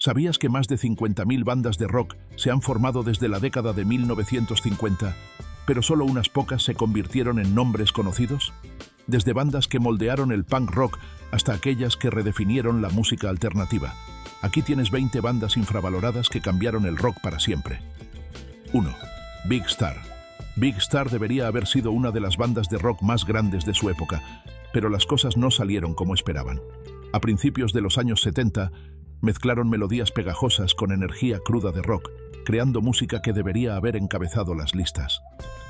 ¿Sabías que más de 50.000 bandas de rock se han formado desde la década de 1950, pero solo unas pocas se convirtieron en nombres conocidos? Desde bandas que moldearon el punk rock hasta aquellas que redefinieron la música alternativa. Aquí tienes 20 bandas infravaloradas que cambiaron el rock para siempre. 1. Big Star. Big Star debería haber sido una de las bandas de rock más grandes de su época, pero las cosas no salieron como esperaban. A principios de los años 70, mezclaron melodías pegajosas con energía cruda de rock, creando música que debería haber encabezado las listas.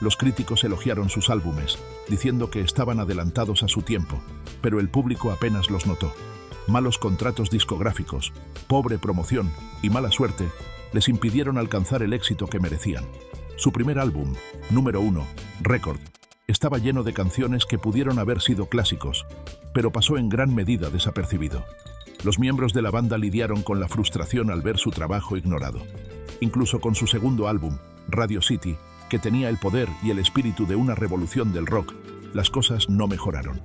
Los críticos elogiaron sus álbumes, diciendo que estaban adelantados a su tiempo, pero el público apenas los notó. Malos contratos discográficos, pobre promoción y mala suerte les impidieron alcanzar el éxito que merecían. Su primer álbum, número 1, Record, estaba lleno de canciones que pudieron haber sido clásicos, pero pasó en gran medida desapercibido. Los miembros de la banda lidiaron con la frustración al ver su trabajo ignorado. Incluso con su segundo álbum, Radio City, que tenía el poder y el espíritu de una revolución del rock, las cosas no mejoraron.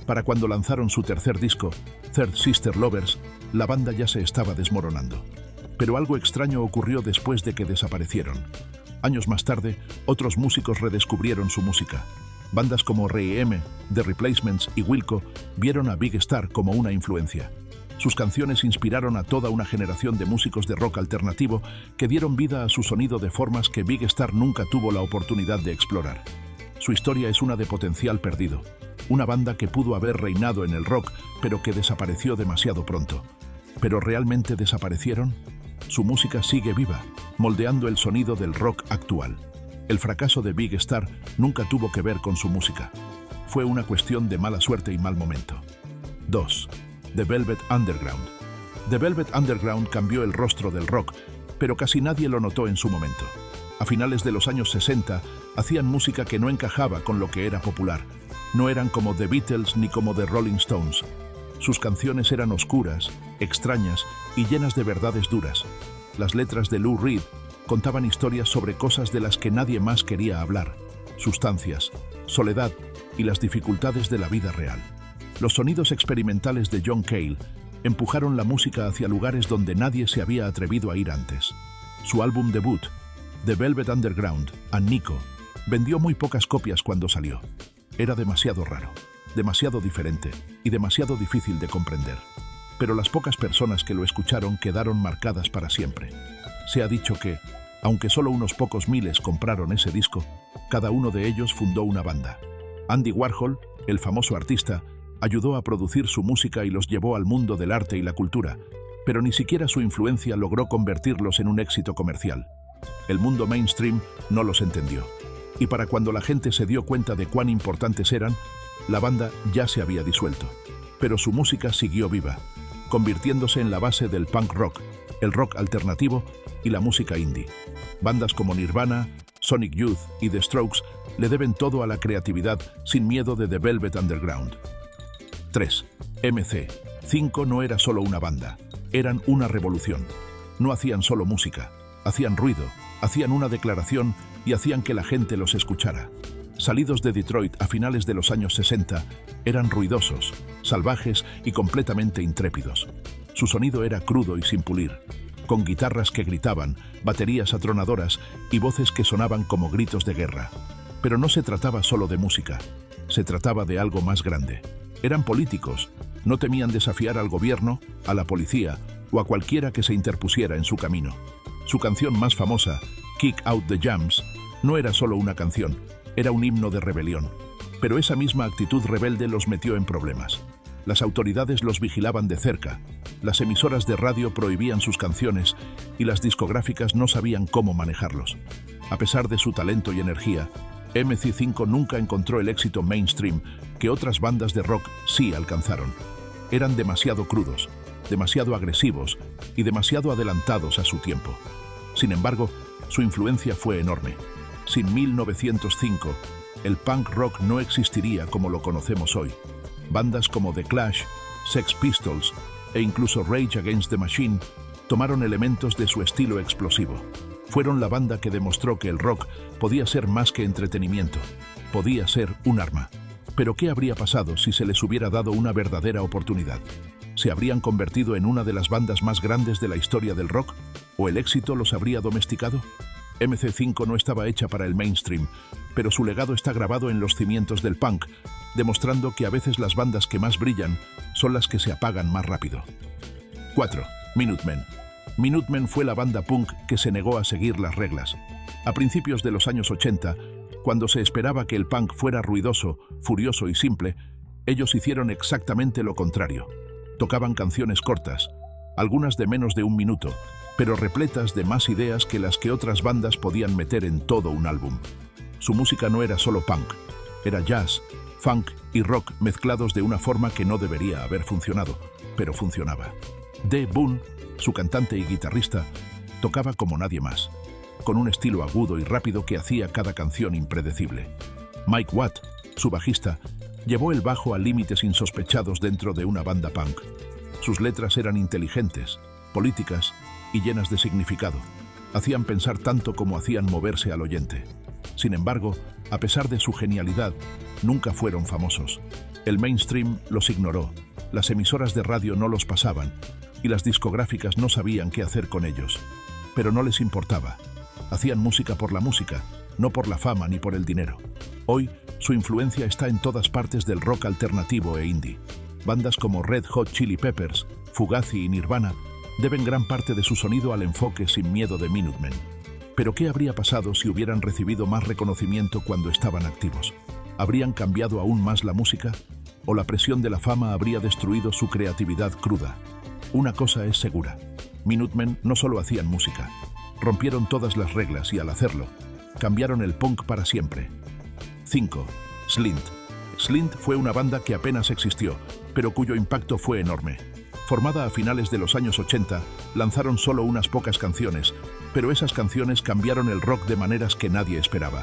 Para cuando lanzaron su tercer disco, Third Sister Lovers, la banda ya se estaba desmoronando. Pero algo extraño ocurrió después de que desaparecieron. Años más tarde, otros músicos redescubrieron su música. Bandas como R.E.M., The Replacements y Wilco vieron a Big Star como una influencia. Sus canciones inspiraron a toda una generación de músicos de rock alternativo que dieron vida a su sonido de formas que Big Star nunca tuvo la oportunidad de explorar. Su historia es una de potencial perdido. Una banda que pudo haber reinado en el rock, pero que desapareció demasiado pronto. ¿Pero realmente desaparecieron? Su música sigue viva, moldeando el sonido del rock actual. El fracaso de Big Star nunca tuvo que ver con su música. Fue una cuestión de mala suerte y mal momento. 2. The Velvet Underground. The Velvet Underground cambió el rostro del rock, pero casi nadie lo notó en su momento. A finales de los años 60, hacían música que no encajaba con lo que era popular. No eran como The Beatles ni como The Rolling Stones. Sus canciones eran oscuras, extrañas y llenas de verdades duras. Las letras de Lou Reed contaban historias sobre cosas de las que nadie más quería hablar: sustancias, soledad y las dificultades de la vida real. Los sonidos experimentales de John Cale empujaron la música hacia lugares donde nadie se había atrevido a ir antes. Su álbum debut, The Velvet Underground, and Nico, vendió muy pocas copias cuando salió. Era demasiado raro, demasiado diferente y demasiado difícil de comprender. Pero las pocas personas que lo escucharon quedaron marcadas para siempre. Se ha dicho que, aunque solo unos pocos miles compraron ese disco, cada uno de ellos fundó una banda. Andy Warhol, el famoso artista, ayudó a producir su música y los llevó al mundo del arte y la cultura, pero ni siquiera su influencia logró convertirlos en un éxito comercial. El mundo mainstream no los entendió. Y para cuando la gente se dio cuenta de cuán importantes eran, la banda ya se había disuelto. Pero su música siguió viva, convirtiéndose en la base del punk rock, el rock alternativo y la música indie. Bandas como Nirvana, Sonic Youth y The Strokes le deben todo a la creatividad sin miedo de The Velvet Underground. 3. MC5 no era solo una banda, eran una revolución. No hacían solo música, hacían ruido, hacían una declaración y hacían que la gente los escuchara. Salidos de Detroit a finales de los años 60, eran ruidosos, salvajes y completamente intrépidos. Su sonido era crudo y sin pulir, con guitarras que gritaban, baterías atronadoras y voces que sonaban como gritos de guerra. Pero no se trataba solo de música, se trataba de algo más grande. Eran políticos, no temían desafiar al gobierno, a la policía o a cualquiera que se interpusiera en su camino. Su canción más famosa, Kick Out the Jams, no era solo una canción, era un himno de rebelión. Pero esa misma actitud rebelde los metió en problemas. Las autoridades los vigilaban de cerca, las emisoras de radio prohibían sus canciones y las discográficas no sabían cómo manejarlos. A pesar de su talento y energía, MC5 nunca encontró el éxito mainstream que otras bandas de rock sí alcanzaron. Eran demasiado crudos, demasiado agresivos y demasiado adelantados a su tiempo. Sin embargo, su influencia fue enorme. Sin 1905, el punk rock no existiría como lo conocemos hoy. Bandas como The Clash, Sex Pistols e incluso Rage Against the Machine tomaron elementos de su estilo explosivo. Fueron la banda que demostró que el rock podía ser más que entretenimiento, podía ser un arma. Pero ¿qué habría pasado si se les hubiera dado una verdadera oportunidad? ¿Se habrían convertido en una de las bandas más grandes de la historia del rock? ¿O el éxito los habría domesticado? MC5 no estaba hecha para el mainstream, pero su legado está grabado en los cimientos del punk, demostrando que a veces las bandas que más brillan son las que se apagan más rápido. 4. Minutemen. Minutemen fue la banda punk que se negó a seguir las reglas. A principios de los años 80, cuando se esperaba que el punk fuera ruidoso, furioso y simple, ellos hicieron exactamente lo contrario. Tocaban canciones cortas, algunas de menos de un minuto, pero repletas de más ideas que las que otras bandas podían meter en todo un álbum. Su música no era solo punk, era jazz, funk y rock mezclados de una forma que no debería haber funcionado, pero funcionaba. D. Boon, su cantante y guitarrista, tocaba como nadie más, con un estilo agudo y rápido que hacía cada canción impredecible. Mike Watt, su bajista, llevó el bajo a límites insospechados dentro de una banda punk. Sus letras eran inteligentes, políticas y llenas de significado. Hacían pensar tanto como hacían moverse al oyente. Sin embargo, a pesar de su genialidad, nunca fueron famosos. El mainstream los ignoró, las emisoras de radio no los pasaban y las discográficas no sabían qué hacer con ellos. Pero no les importaba. Hacían música por la música, no por la fama ni por el dinero. Hoy, su influencia está en todas partes del rock alternativo e indie. Bandas como Red Hot Chili Peppers, Fugazi y Nirvana deben gran parte de su sonido al enfoque sin miedo de Minutemen. Pero ¿qué habría pasado si hubieran recibido más reconocimiento cuando estaban activos? ¿Habrían cambiado aún más la música? ¿O la presión de la fama habría destruido su creatividad cruda? Una cosa es segura. Minutemen no solo hacían música. Rompieron todas las reglas y al hacerlo, cambiaron el punk para siempre. 5. Slint. Slint fue una banda que apenas existió, pero cuyo impacto fue enorme. Formada a finales de los años 80, lanzaron solo unas pocas canciones, pero esas canciones cambiaron el rock de maneras que nadie esperaba.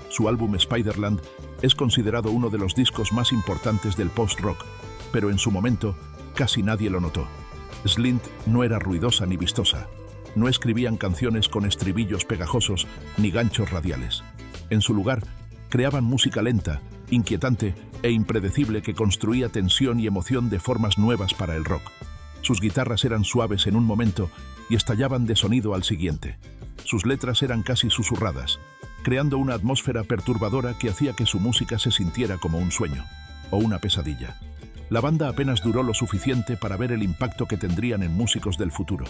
Su álbum Spiderland es considerado uno de los discos más importantes del post-rock, pero en su momento casi nadie lo notó. Slint no era ruidosa ni vistosa. No escribían canciones con estribillos pegajosos ni ganchos radiales. En su lugar, creaban música lenta, inquietante e impredecible que construía tensión y emoción de formas nuevas para el rock. Sus guitarras eran suaves en un momento y estallaban de sonido al siguiente. Sus letras eran casi susurradas, creando una atmósfera perturbadora que hacía que su música se sintiera como un sueño o una pesadilla. La banda apenas duró lo suficiente para ver el impacto que tendrían en músicos del futuro.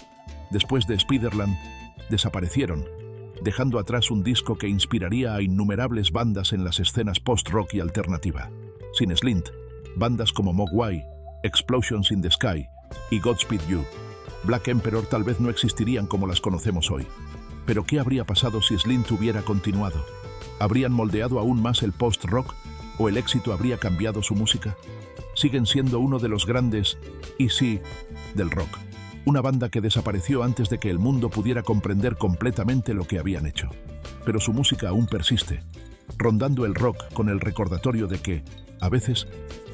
Después de Spiderland, desaparecieron, dejando atrás un disco que inspiraría a innumerables bandas en las escenas post-rock y alternativa. Sin Slint, bandas como Mogwai, Explosions in the Sky y Godspeed You, Black Emperor tal vez no existirían como las conocemos hoy. Pero ¿qué habría pasado si Slint hubiera continuado? ¿Habrían moldeado aún más el post-rock o el éxito habría cambiado su música? Siguen siendo uno de los grandes, y sí, del rock. Una banda que desapareció antes de que el mundo pudiera comprender completamente lo que habían hecho. Pero su música aún persiste, rondando el rock con el recordatorio de que, a veces,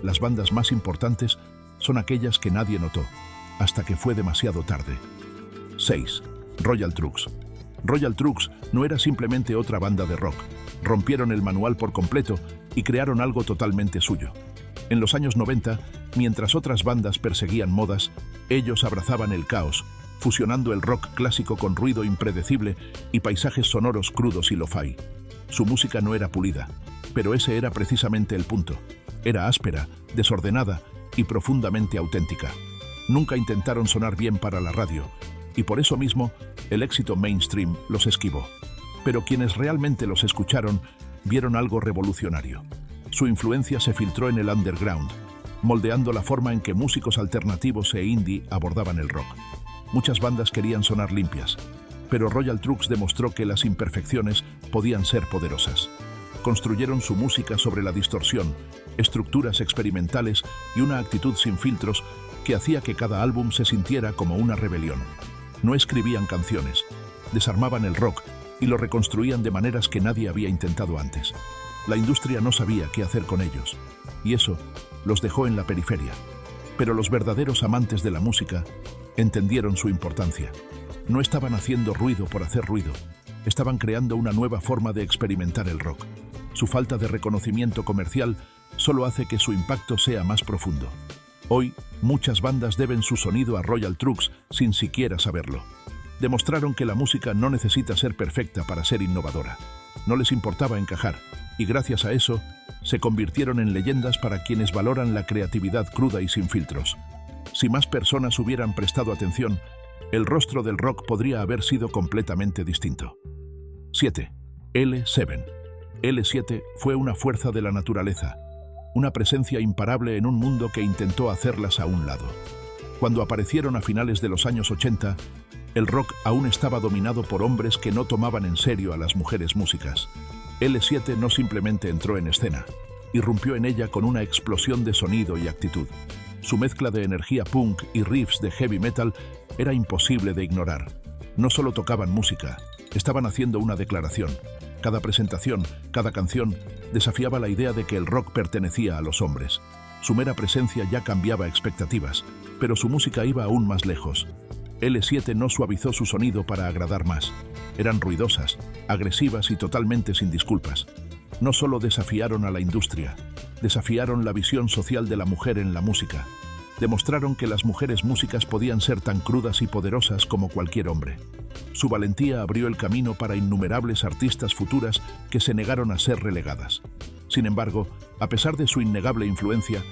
las bandas más importantes son aquellas que nadie notó, hasta que fue demasiado tarde. 6. Royal Trux. Royal Trux no era simplemente otra banda de rock. Rompieron el manual por completo y crearon algo totalmente suyo. En los años 90, mientras otras bandas perseguían modas, ellos abrazaban el caos, fusionando el rock clásico con ruido impredecible y paisajes sonoros crudos y lo-fi. Su música no era pulida, pero ese era precisamente el punto. Era áspera, desordenada y profundamente auténtica. Nunca intentaron sonar bien para la radio, y por eso mismo, el éxito mainstream los esquivó. Pero quienes realmente los escucharon, vieron algo revolucionario. Su influencia se filtró en el underground, moldeando la forma en que músicos alternativos e indie abordaban el rock. Muchas bandas querían sonar limpias, pero Royal Trux demostró que las imperfecciones podían ser poderosas. Construyeron su música sobre la distorsión, estructuras experimentales y una actitud sin filtros que hacía que cada álbum se sintiera como una rebelión. No escribían canciones, desarmaban el rock y lo reconstruían de maneras que nadie había intentado antes. La industria no sabía qué hacer con ellos, y eso los dejó en la periferia. Pero los verdaderos amantes de la música entendieron su importancia. No estaban haciendo ruido por hacer ruido, estaban creando una nueva forma de experimentar el rock. Su falta de reconocimiento comercial solo hace que su impacto sea más profundo. Hoy, muchas bandas deben su sonido a Royal Trux sin siquiera saberlo. Demostraron que la música no necesita ser perfecta para ser innovadora. No les importaba encajar, y gracias a eso, se convirtieron en leyendas para quienes valoran la creatividad cruda y sin filtros. Si más personas hubieran prestado atención, el rostro del rock podría haber sido completamente distinto. 7. L7. L7 fue una fuerza de la naturaleza, una presencia imparable en un mundo que intentó hacerlas a un lado. Cuando aparecieron a finales de los años 80, el rock aún estaba dominado por hombres que no tomaban en serio a las mujeres músicas. L7 no simplemente entró en escena, irrumpió en ella con una explosión de sonido y actitud. Su mezcla de energía punk y riffs de heavy metal era imposible de ignorar. No solo tocaban música, estaban haciendo una declaración. Cada presentación, cada canción, desafiaba la idea de que el rock pertenecía a los hombres. Su mera presencia ya cambiaba expectativas, pero su música iba aún más lejos. L7 no suavizó su sonido para agradar más. Eran ruidosas, agresivas y totalmente sin disculpas. No solo desafiaron a la industria, desafiaron la visión social de la mujer en la música. Demostraron que las mujeres músicas podían ser tan crudas y poderosas como cualquier hombre. Su valentía abrió el camino para innumerables artistas futuras que se negaron a ser relegadas. Sin embargo, a pesar de su innegable influencia,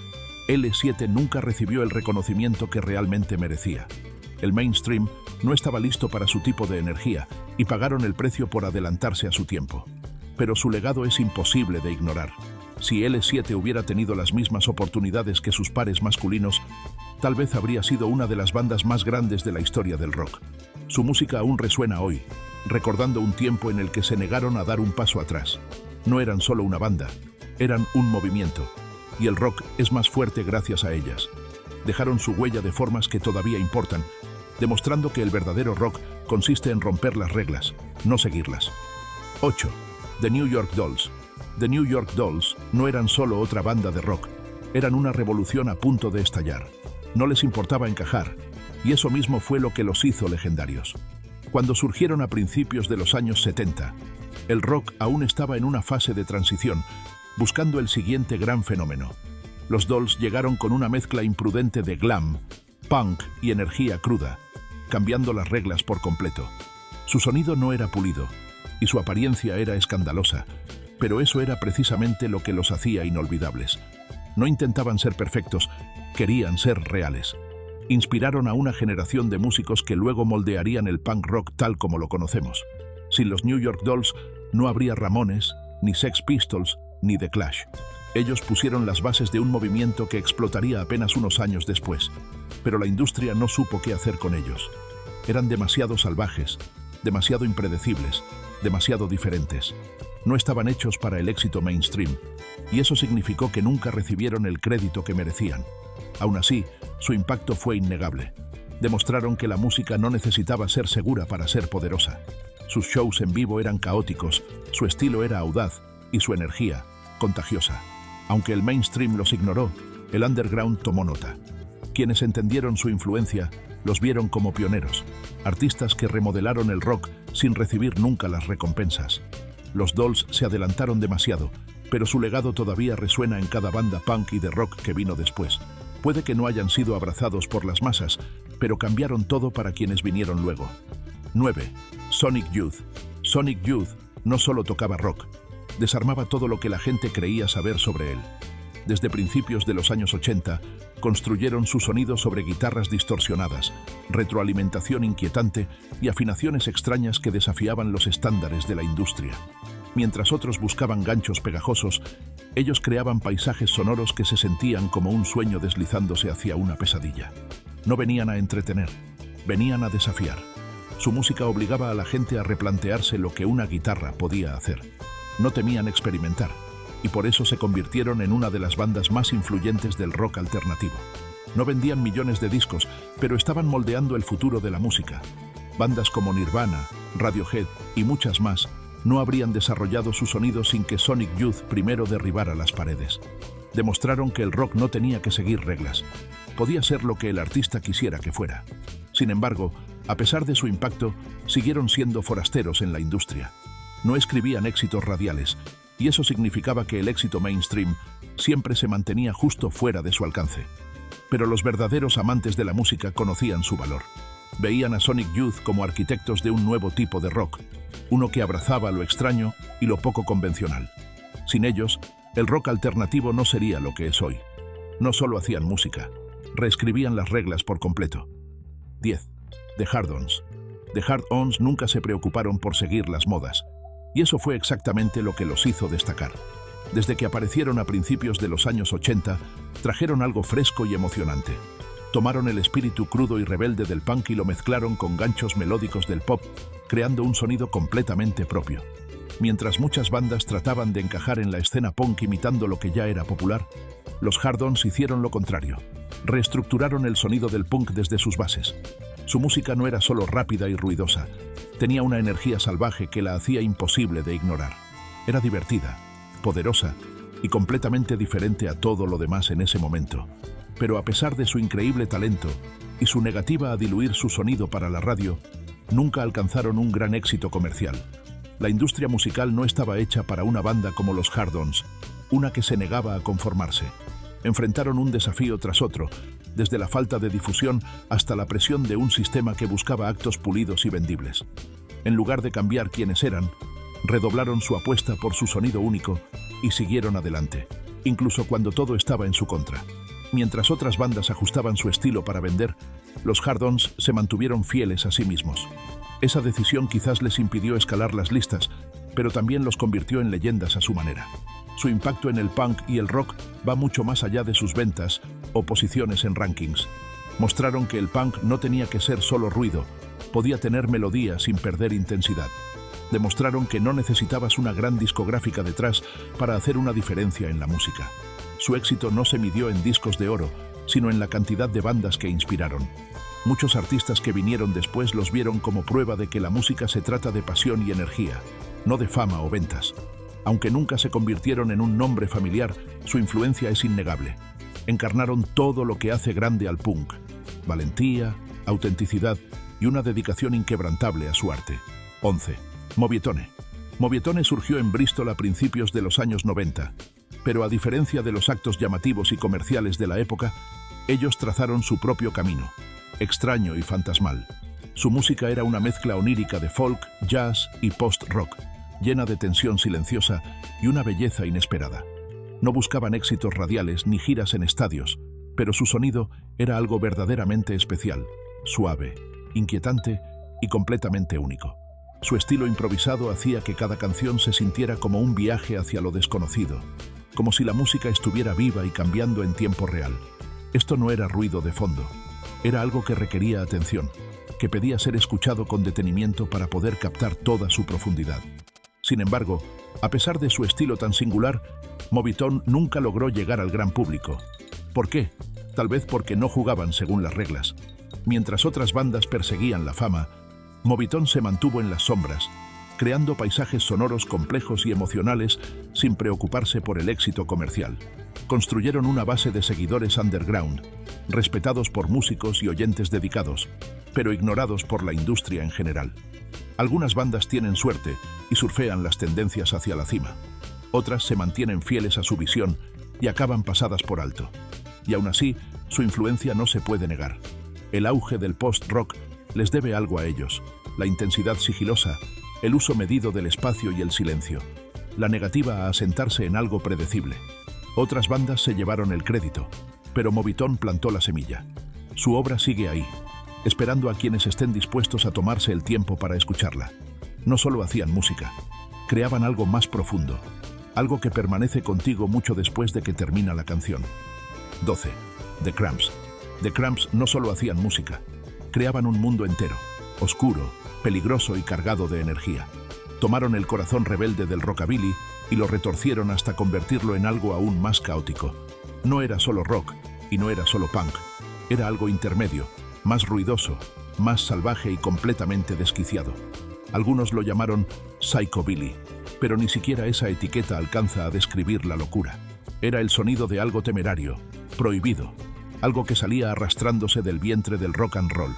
L7 nunca recibió el reconocimiento que realmente merecía. El mainstream no estaba listo para su tipo de energía y pagaron el precio por adelantarse a su tiempo. Pero su legado es imposible de ignorar. Si L7 hubiera tenido las mismas oportunidades que sus pares masculinos, tal vez habría sido una de las bandas más grandes de la historia del rock. Su música aún resuena hoy, recordando un tiempo en el que se negaron a dar un paso atrás. No eran solo una banda, eran un movimiento, y el rock es más fuerte gracias a ellas. Dejaron su huella de formas que todavía importan, demostrando que el verdadero rock consiste en romper las reglas, no seguirlas. 8. The New York Dolls. The New York Dolls no eran solo otra banda de rock, eran una revolución a punto de estallar. No les importaba encajar, y eso mismo fue lo que los hizo legendarios. Cuando surgieron a principios de los años 70, el rock aún estaba en una fase de transición, buscando el siguiente gran fenómeno. Los Dolls llegaron con una mezcla imprudente de glam, punk y energía cruda, cambiando las reglas por completo. Su sonido no era pulido, y su apariencia era escandalosa, pero eso era precisamente lo que los hacía inolvidables. No intentaban ser perfectos, querían ser reales. Inspiraron a una generación de músicos que luego moldearían el punk rock tal como lo conocemos. Sin los New York Dolls no habría Ramones, ni Sex Pistols, ni The Clash. Ellos pusieron las bases de un movimiento que explotaría apenas unos años después, pero la industria no supo qué hacer con ellos. Eran demasiado salvajes, demasiado impredecibles, demasiado diferentes. No estaban hechos para el éxito mainstream, y eso significó que nunca recibieron el crédito que merecían. Aún así, su impacto fue innegable. Demostraron que la música no necesitaba ser segura para ser poderosa. Sus shows en vivo eran caóticos, su estilo era audaz y su energía, contagiosa. Aunque el mainstream los ignoró, el underground tomó nota. Quienes entendieron su influencia los vieron como pioneros, artistas que remodelaron el rock sin recibir nunca las recompensas. Los Dolls se adelantaron demasiado, pero su legado todavía resuena en cada banda punk y de rock que vino después. Puede que no hayan sido abrazados por las masas, pero cambiaron todo para quienes vinieron luego. 9. Sonic Youth. Sonic Youth no solo tocaba rock, desarmaba todo lo que la gente creía saber sobre él. Desde principios de los años 80, construyeron su sonido sobre guitarras distorsionadas, retroalimentación inquietante y afinaciones extrañas que desafiaban los estándares de la industria. Mientras otros buscaban ganchos pegajosos, ellos creaban paisajes sonoros que se sentían como un sueño deslizándose hacia una pesadilla. No venían a entretener, venían a desafiar. Su música obligaba a la gente a replantearse lo que una guitarra podía hacer. No temían experimentar, y por eso se convirtieron en una de las bandas más influyentes del rock alternativo. No vendían millones de discos, pero estaban moldeando el futuro de la música. Bandas como Nirvana, Radiohead y muchas más no habrían desarrollado su sonido sin que Sonic Youth primero derribara las paredes. Demostraron que el rock no tenía que seguir reglas. Podía ser lo que el artista quisiera que fuera. Sin embargo, a pesar de su impacto, siguieron siendo forasteros en la industria. No escribían éxitos radiales, y eso significaba que el éxito mainstream siempre se mantenía justo fuera de su alcance. Pero los verdaderos amantes de la música conocían su valor. Veían a Sonic Youth como arquitectos de un nuevo tipo de rock, uno que abrazaba lo extraño y lo poco convencional. Sin ellos, el rock alternativo no sería lo que es hoy. No solo hacían música, reescribían las reglas por completo. 10. The Hard-Ons. The Hard-Ons nunca se preocuparon por seguir las modas, y eso fue exactamente lo que los hizo destacar. Desde que aparecieron a principios de los años 80, trajeron algo fresco y emocionante. Tomaron el espíritu crudo y rebelde del punk y lo mezclaron con ganchos melódicos del pop, creando un sonido completamente propio. Mientras muchas bandas trataban de encajar en la escena punk imitando lo que ya era popular, los Hard-Ons hicieron lo contrario. Reestructuraron el sonido del punk desde sus bases. Su música no era solo rápida y ruidosa, tenía una energía salvaje que la hacía imposible de ignorar. Era divertida, poderosa y completamente diferente a todo lo demás en ese momento. Pero a pesar de su increíble talento y su negativa a diluir su sonido para la radio, nunca alcanzaron un gran éxito comercial. La industria musical no estaba hecha para una banda como los Hard-Ons, una que se negaba a conformarse. Enfrentaron un desafío tras otro, desde la falta de difusión hasta la presión de un sistema que buscaba actos pulidos y vendibles. En lugar de cambiar quiénes eran, redoblaron su apuesta por su sonido único y siguieron adelante, incluso cuando todo estaba en su contra. Mientras otras bandas ajustaban su estilo para vender, los Hard-Ons se mantuvieron fieles a sí mismos. Esa decisión quizás les impidió escalar las listas, pero también los convirtió en leyendas a su manera. Su impacto en el punk y el rock va mucho más allá de sus ventas o posiciones en rankings. Mostraron que el punk no tenía que ser solo ruido, podía tener melodía sin perder intensidad. Demostraron que no necesitabas una gran discográfica detrás para hacer una diferencia en la música. Su éxito no se midió en discos de oro, sino en la cantidad de bandas que inspiraron. Muchos artistas que vinieron después los vieron como prueba de que la música se trata de pasión y energía, no de fama o ventas. Aunque nunca se convirtieron en un nombre familiar, su influencia es innegable. Encarnaron todo lo que hace grande al punk: valentía, autenticidad y una dedicación inquebrantable a su arte. 11. Movietone. Movietone surgió en Bristol a principios de los años 90, pero a diferencia de los actos llamativos y comerciales de la época, ellos trazaron su propio camino, extraño y fantasmal. Su música era una mezcla onírica de folk, jazz y post-rock, llena de tensión silenciosa y una belleza inesperada. No buscaban éxitos radiales ni giras en estadios, pero su sonido era algo verdaderamente especial, suave, inquietante y completamente único. Su estilo improvisado hacía que cada canción se sintiera como un viaje hacia lo desconocido, como si la música estuviera viva y cambiando en tiempo real. Esto no era ruido de fondo, era algo que requería atención, que pedía ser escuchado con detenimiento para poder captar toda su profundidad. Sin embargo, a pesar de su estilo tan singular, Movietone nunca logró llegar al gran público. ¿Por qué? Tal vez porque no jugaban según las reglas. Mientras otras bandas perseguían la fama, Movietone se mantuvo en las sombras, creando paisajes sonoros complejos y emocionales sin preocuparse por el éxito comercial. Construyeron una base de seguidores underground, respetados por músicos y oyentes dedicados, pero ignorados por la industria en general. Algunas bandas tienen suerte y surfean las tendencias hacia la cima. Otras se mantienen fieles a su visión y acaban pasadas por alto. Y aún así, su influencia no se puede negar. El auge del post-rock les debe algo a ellos: la intensidad sigilosa, el uso medido del espacio y el silencio, la negativa a asentarse en algo predecible. Otras bandas se llevaron el crédito, pero Movietone plantó la semilla. Su obra sigue ahí, esperando a quienes estén dispuestos a tomarse el tiempo para escucharla. No solo hacían música, creaban algo más profundo, algo que permanece contigo mucho después de que termina la canción. 12. The Cramps. The Cramps no solo hacían música, creaban un mundo entero, oscuro, peligroso y cargado de energía. Tomaron el corazón rebelde del rockabilly y lo retorcieron hasta convertirlo en algo aún más caótico. No era solo rock y no era solo punk, era algo intermedio, más ruidoso, más salvaje y completamente desquiciado. Algunos lo llamaron psychobilly, pero ni siquiera esa etiqueta alcanza a describir la locura. Era el sonido de algo temerario, prohibido, algo que salía arrastrándose del vientre del rock and roll.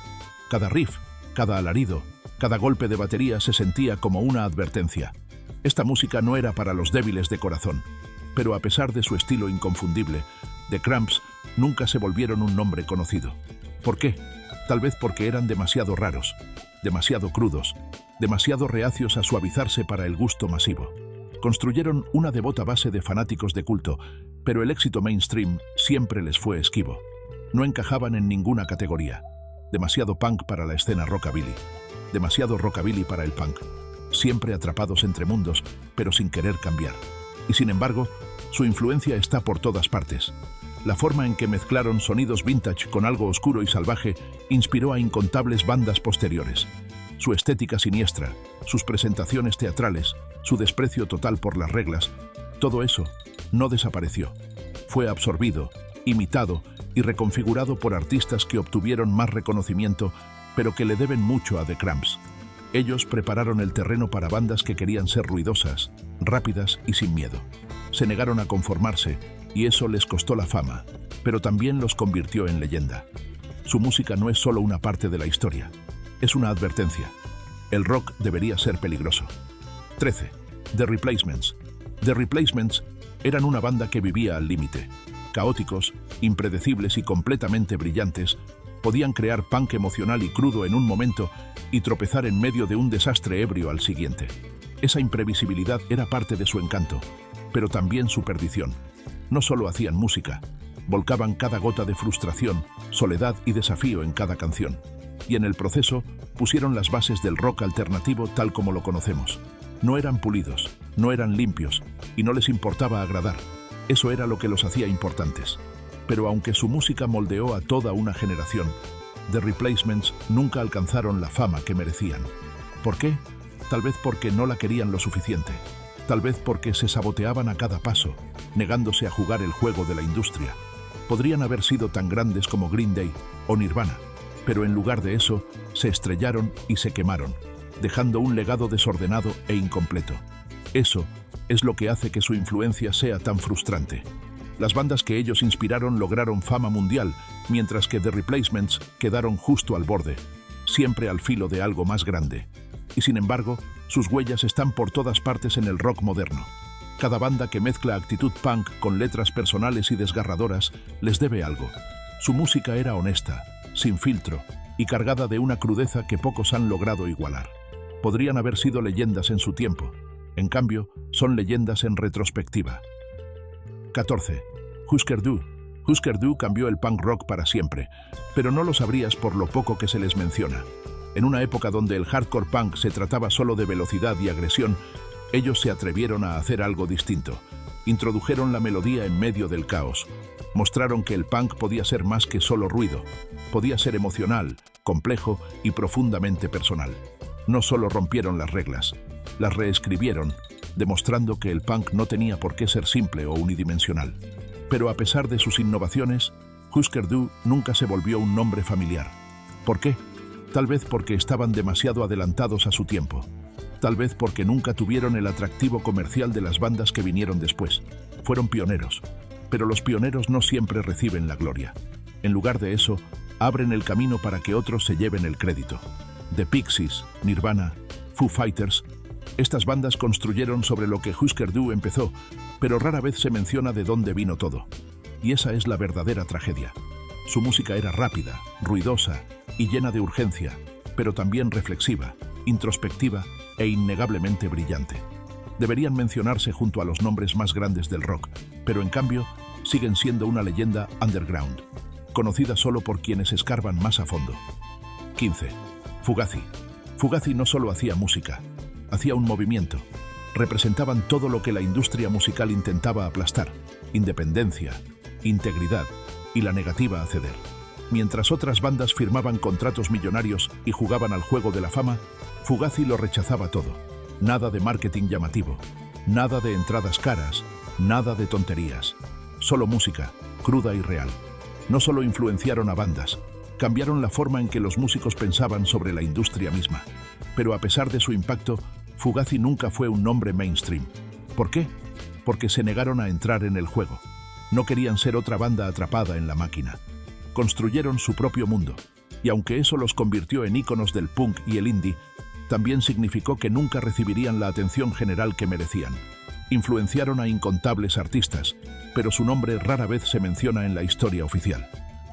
Cada riff, cada alarido, cada golpe de batería se sentía como una advertencia. Esta música no era para los débiles de corazón, pero a pesar de su estilo inconfundible, The Cramps nunca se volvieron un nombre conocido. ¿Por qué? Tal vez porque eran demasiado raros, demasiado crudos, demasiado reacios a suavizarse para el gusto masivo. Construyeron una devota base de fanáticos de culto, pero el éxito mainstream siempre les fue esquivo. No encajaban en ninguna categoría. Demasiado punk para la escena rockabilly, demasiado rockabilly para el punk. Siempre atrapados entre mundos, pero sin querer cambiar. Y sin embargo, su influencia está por todas partes. La forma en que mezclaron sonidos vintage con algo oscuro y salvaje inspiró a incontables bandas posteriores. Su estética siniestra, sus presentaciones teatrales, su desprecio total por las reglas, todo eso no desapareció. Fue absorbido, imitado y reconfigurado por artistas que obtuvieron más reconocimiento, pero que le deben mucho a The Cramps. Ellos prepararon el terreno para bandas que querían ser ruidosas, rápidas y sin miedo. Se negaron a conformarse, y eso les costó la fama, pero también los convirtió en leyenda. Su música no es solo una parte de la historia, es una advertencia. El rock debería ser peligroso. 13. The Replacements. The Replacements eran una banda que vivía al límite. Caóticos, impredecibles y completamente brillantes, podían crear punk emocional y crudo en un momento y tropezar en medio de un desastre ebrio al siguiente. Esa imprevisibilidad era parte de su encanto, pero también su perdición. No solo hacían música, volcaban cada gota de frustración, soledad y desafío en cada canción. Y en el proceso pusieron las bases del rock alternativo tal como lo conocemos. No eran pulidos, no eran limpios y no les importaba agradar. Eso era lo que los hacía importantes. Pero aunque su música moldeó a toda una generación, The Replacements nunca alcanzaron la fama que merecían. ¿Por qué? Tal vez porque no la querían lo suficiente. Tal vez porque se saboteaban a cada paso, negándose a jugar el juego de la industria. Podrían haber sido tan grandes como Green Day o Nirvana, pero en lugar de eso, se estrellaron y se quemaron, dejando un legado desordenado e incompleto. Eso es lo que hace que su influencia sea tan frustrante. Las bandas que ellos inspiraron lograron fama mundial, mientras que The Replacements quedaron justo al borde, siempre al filo de algo más grande. Y sin embargo, sus huellas están por todas partes en el rock moderno. Cada banda que mezcla actitud punk con letras personales y desgarradoras les debe algo. Su música era honesta, sin filtro y cargada de una crudeza que pocos han logrado igualar. Podrían haber sido leyendas en su tiempo, en cambio, son leyendas en retrospectiva. 14. Husker Du. Husker Du cambió el punk rock para siempre, pero no lo sabrías por lo poco que se les menciona. En una época donde el hardcore punk se trataba solo de velocidad y agresión, ellos se atrevieron a hacer algo distinto. Introdujeron la melodía en medio del caos. Mostraron que el punk podía ser más que solo ruido. Podía ser emocional, complejo y profundamente personal. No solo rompieron las reglas, las reescribieron, demostrando que el punk no tenía por qué ser simple o unidimensional. Pero a pesar de sus innovaciones, Husker Du nunca se volvió un nombre familiar. ¿Por qué? Tal vez porque estaban demasiado adelantados a su tiempo. Tal vez porque nunca tuvieron el atractivo comercial de las bandas que vinieron después. Fueron pioneros, pero los pioneros no siempre reciben la gloria. En lugar de eso, abren el camino para que otros se lleven el crédito. The Pixies, Nirvana, Foo Fighters, estas bandas construyeron sobre lo que Husker Du empezó, pero rara vez se menciona de dónde vino todo. Y esa es la verdadera tragedia. Su música era rápida, ruidosa y llena de urgencia, pero también reflexiva, introspectiva e innegablemente brillante. Deberían mencionarse junto a los nombres más grandes del rock, pero en cambio siguen siendo una leyenda underground, conocida solo por quienes escarban más a fondo. 15. Fugazi. Fugazi no solo hacía música, hacía un movimiento. Representaban todo lo que la industria musical intentaba aplastar: independencia, integridad y la negativa a ceder. Mientras otras bandas firmaban contratos millonarios y jugaban al juego de la fama, Fugazi lo rechazaba todo. Nada de marketing llamativo, nada de entradas caras, nada de tonterías. Solo música, cruda y real. No solo influenciaron a bandas, cambiaron la forma en que los músicos pensaban sobre la industria misma. Pero a pesar de su impacto, Fugazi nunca fue un nombre mainstream. ¿Por qué? Porque se negaron a entrar en el juego. No querían ser otra banda atrapada en la máquina. Construyeron su propio mundo, y aunque eso los convirtió en íconos del punk y el indie, también significó que nunca recibirían la atención general que merecían. Influenciaron a incontables artistas, pero su nombre rara vez se menciona en la historia oficial.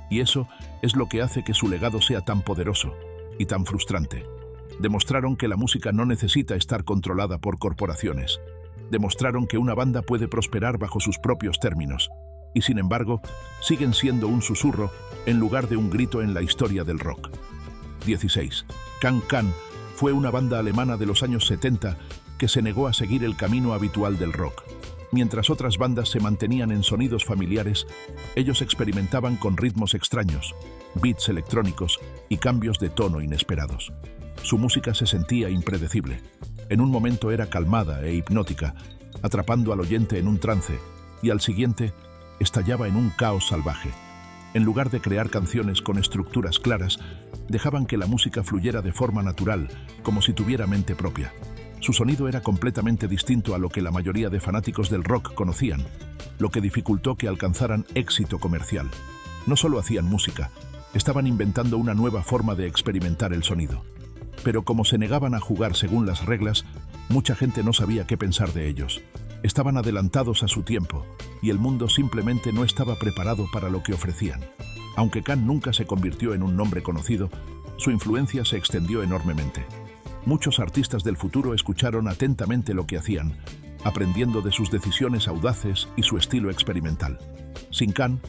Y eso es lo que hace que su legado sea tan poderoso y tan frustrante. Demostraron que la música no necesita estar controlada por corporaciones. Demostraron que una banda puede prosperar bajo sus propios términos. Y sin embargo, siguen siendo un susurro en lugar de un grito en la historia del rock. 16. Can-Can fue una banda alemana de los años 70 que se negó a seguir el camino habitual del rock. Mientras otras bandas se mantenían en sonidos familiares, ellos experimentaban con ritmos extraños, beats electrónicos y cambios de tono inesperados. Su música se sentía impredecible. En un momento era calmada e hipnótica, atrapando al oyente en un trance, y al siguiente estallaba en un caos salvaje. En lugar de crear canciones con estructuras claras, dejaban que la música fluyera de forma natural, como si tuviera mente propia. Su sonido era completamente distinto a lo que la mayoría de fanáticos del rock conocían, lo que dificultó que alcanzaran éxito comercial. No solo hacían música, estaban inventando una nueva forma de experimentar el sonido. Pero como se negaban a jugar según las reglas, mucha gente no sabía qué pensar de ellos. Estaban adelantados a su tiempo, y el mundo simplemente no estaba preparado para lo que ofrecían. Aunque Can nunca se convirtió en un nombre conocido, su influencia se extendió enormemente. Muchos artistas del futuro escucharon atentamente lo que hacían, aprendiendo de sus decisiones audaces y su estilo experimental. Sin Can,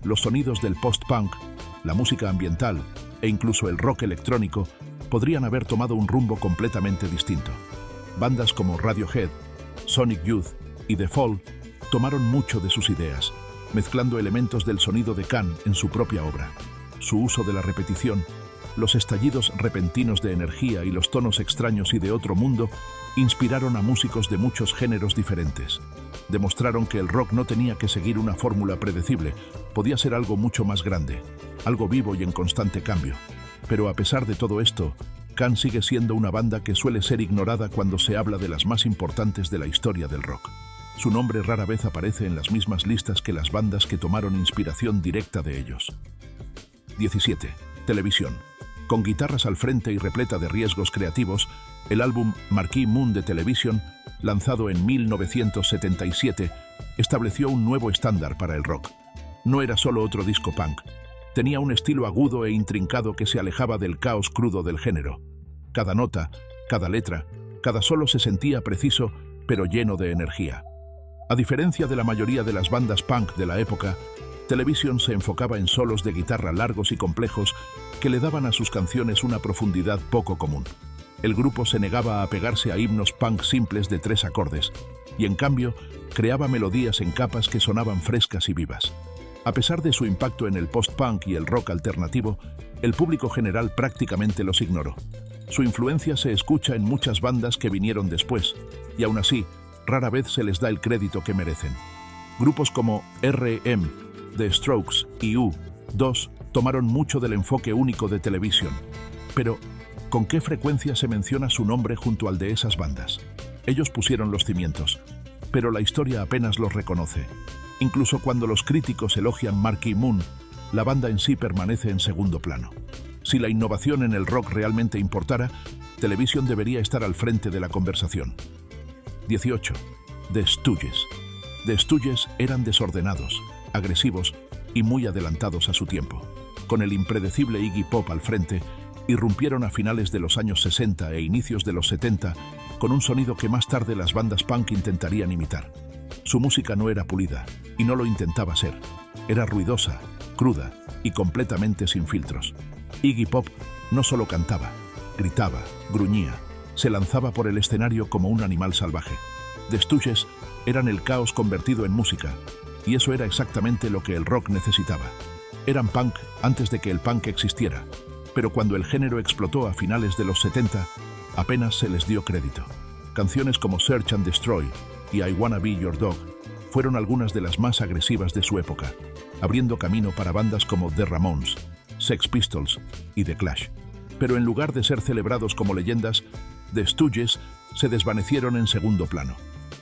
los sonidos del post-punk, la música ambiental e incluso el rock electrónico podrían haber tomado un rumbo completamente distinto. Bandas como Radiohead, Sonic Youth y The Fall tomaron mucho de sus ideas, mezclando elementos del sonido de Can en su propia obra. Su uso de la repetición, los estallidos repentinos de energía y los tonos extraños y de otro mundo inspiraron a músicos de muchos géneros diferentes. Demostraron que el rock no tenía que seguir una fórmula predecible, podía ser algo mucho más grande, algo vivo y en constante cambio. Pero a pesar de todo esto, Can sigue siendo una banda que suele ser ignorada cuando se habla de las más importantes de la historia del rock. Su nombre rara vez aparece en las mismas listas que las bandas que tomaron inspiración directa de ellos. 17. Televisión. Con guitarras al frente y repleta de riesgos creativos, el álbum Marquee Moon de Television, lanzado en 1977, estableció un nuevo estándar para el rock. No era solo otro disco punk. Tenía un estilo agudo e intrincado que se alejaba del caos crudo del género. Cada nota, cada letra, cada solo se sentía preciso, pero lleno de energía. A diferencia de la mayoría de las bandas punk de la época, Television se enfocaba en solos de guitarra largos y complejos que le daban a sus canciones una profundidad poco común. El grupo se negaba a pegarse a himnos punk simples de 3 acordes, y en cambio creaba melodías en capas que sonaban frescas y vivas. A pesar de su impacto en el post-punk y el rock alternativo, el público general prácticamente los ignoró. Su influencia se escucha en muchas bandas que vinieron después, y aún así, rara vez se les da el crédito que merecen. Grupos como R.E.M., The Strokes y U2 tomaron mucho del enfoque único de Television. Pero, ¿con qué frecuencia se menciona su nombre junto al de esas bandas? Ellos pusieron los cimientos, pero la historia apenas los reconoce. Incluso cuando los críticos elogian Marquee Moon, la banda en sí permanece en segundo plano. Si la innovación en el rock realmente importara, Television debería estar al frente de la conversación. 18. The Stooges. The Stooges eran desordenados, agresivos y muy adelantados a su tiempo. Con el impredecible Iggy Pop al frente, irrumpieron a finales de los años 60 e inicios de los 70 con un sonido que más tarde las bandas punk intentarían imitar. Su música no era pulida, y no lo intentaba ser. Era ruidosa, cruda y completamente sin filtros. Iggy Pop no solo cantaba, gritaba, gruñía, se lanzaba por el escenario como un animal salvaje. The Stooges eran el caos convertido en música, y eso era exactamente lo que el rock necesitaba. Eran punk antes de que el punk existiera, pero cuando el género explotó a finales de los 70, apenas se les dio crédito. Canciones como Search and Destroy y I Wanna Be Your Dog fueron algunas de las más agresivas de su época, abriendo camino para bandas como The Ramones, Sex Pistols y The Clash. Pero en lugar de ser celebrados como leyendas, The Stooges se desvanecieron en segundo plano.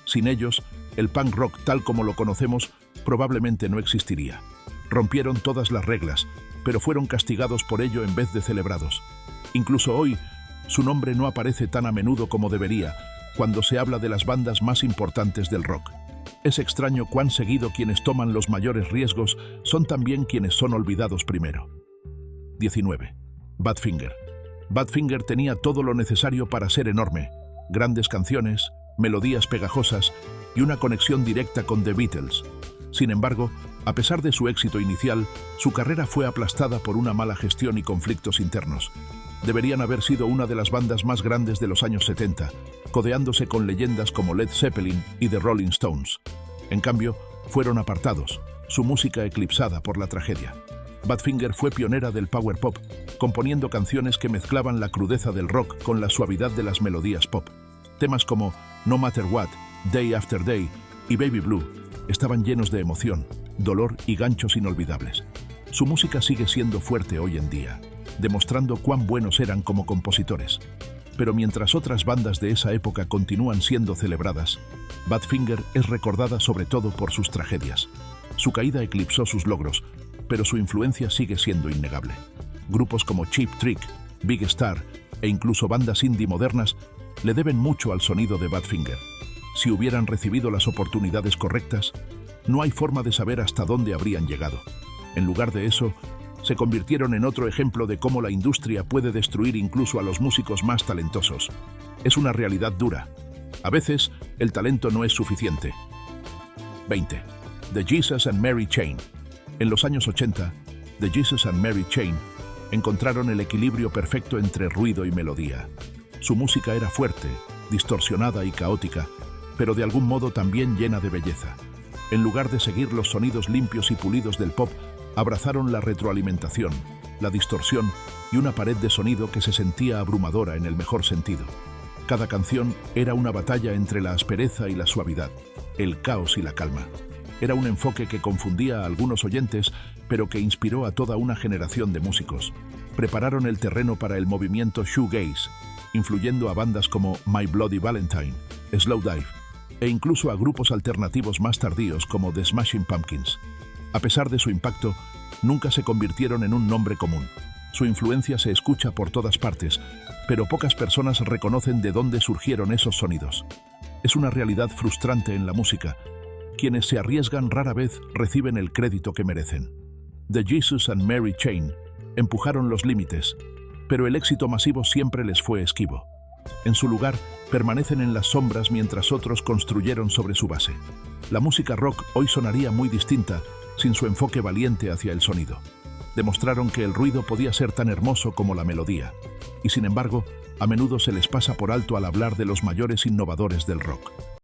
Sin ellos, el punk rock tal como lo conocemos probablemente no existiría. Rompieron todas las reglas, pero fueron castigados por ello en vez de celebrados. Incluso hoy, su nombre no aparece tan a menudo como debería cuando se habla de las bandas más importantes del rock. Es extraño cuán seguido quienes toman los mayores riesgos son también quienes son olvidados primero. 19. Badfinger. Badfinger tenía todo lo necesario para ser enorme: grandes canciones, melodías pegajosas y una conexión directa con The Beatles. Sin embargo, a pesar de su éxito inicial, su carrera fue aplastada por una mala gestión y conflictos internos. Deberían haber sido una de las bandas más grandes de los años 70, codeándose con leyendas como Led Zeppelin y The Rolling Stones. En cambio, fueron apartados, su música eclipsada por la tragedia. Badfinger fue pionera del power pop, componiendo canciones que mezclaban la crudeza del rock con la suavidad de las melodías pop. Temas como No Matter What, Day After Day y Baby Blue estaban llenos de emoción, dolor y ganchos inolvidables. Su música sigue siendo fuerte hoy en día, demostrando cuán buenos eran como compositores. Pero mientras otras bandas de esa época continúan siendo celebradas, Badfinger es recordada sobre todo por sus tragedias. Su caída eclipsó sus logros, pero su influencia sigue siendo innegable. Grupos como Cheap Trick, Big Star e incluso bandas indie modernas le deben mucho al sonido de Badfinger. Si hubieran recibido las oportunidades correctas, no hay forma de saber hasta dónde habrían llegado. En lugar de eso, se convirtieron en otro ejemplo de cómo la industria puede destruir incluso a los músicos más talentosos. Es una realidad dura. A veces, el talento no es suficiente. 20. The Jesus and Mary Chain. En los años 80, The Jesus and Mary Chain encontraron el equilibrio perfecto entre ruido y melodía. Su música era fuerte, distorsionada y caótica, pero de algún modo también llena de belleza. En lugar de seguir los sonidos limpios y pulidos del pop, abrazaron la retroalimentación, la distorsión y una pared de sonido que se sentía abrumadora en el mejor sentido. Cada canción era una batalla entre la aspereza y la suavidad, el caos y la calma. Era un enfoque que confundía a algunos oyentes, pero que inspiró a toda una generación de músicos. Prepararon el terreno para el movimiento shoegaze, influyendo a bandas como My Bloody Valentine, Slowdive e incluso a grupos alternativos más tardíos como The Smashing Pumpkins. A pesar de su impacto, nunca se convirtieron en un nombre común. Su influencia se escucha por todas partes, pero pocas personas reconocen de dónde surgieron esos sonidos. Es una realidad frustrante en la música. Quienes se arriesgan rara vez reciben el crédito que merecen. The Jesus and Mary Chain empujaron los límites, pero el éxito masivo siempre les fue esquivo. En su lugar, permanecen en las sombras mientras otros construyeron sobre su base. La música rock hoy sonaría muy distinta sin su enfoque valiente hacia el sonido. Demostraron que el ruido podía ser tan hermoso como la melodía, y sin embargo, a menudo se les pasa por alto al hablar de los mayores innovadores del rock.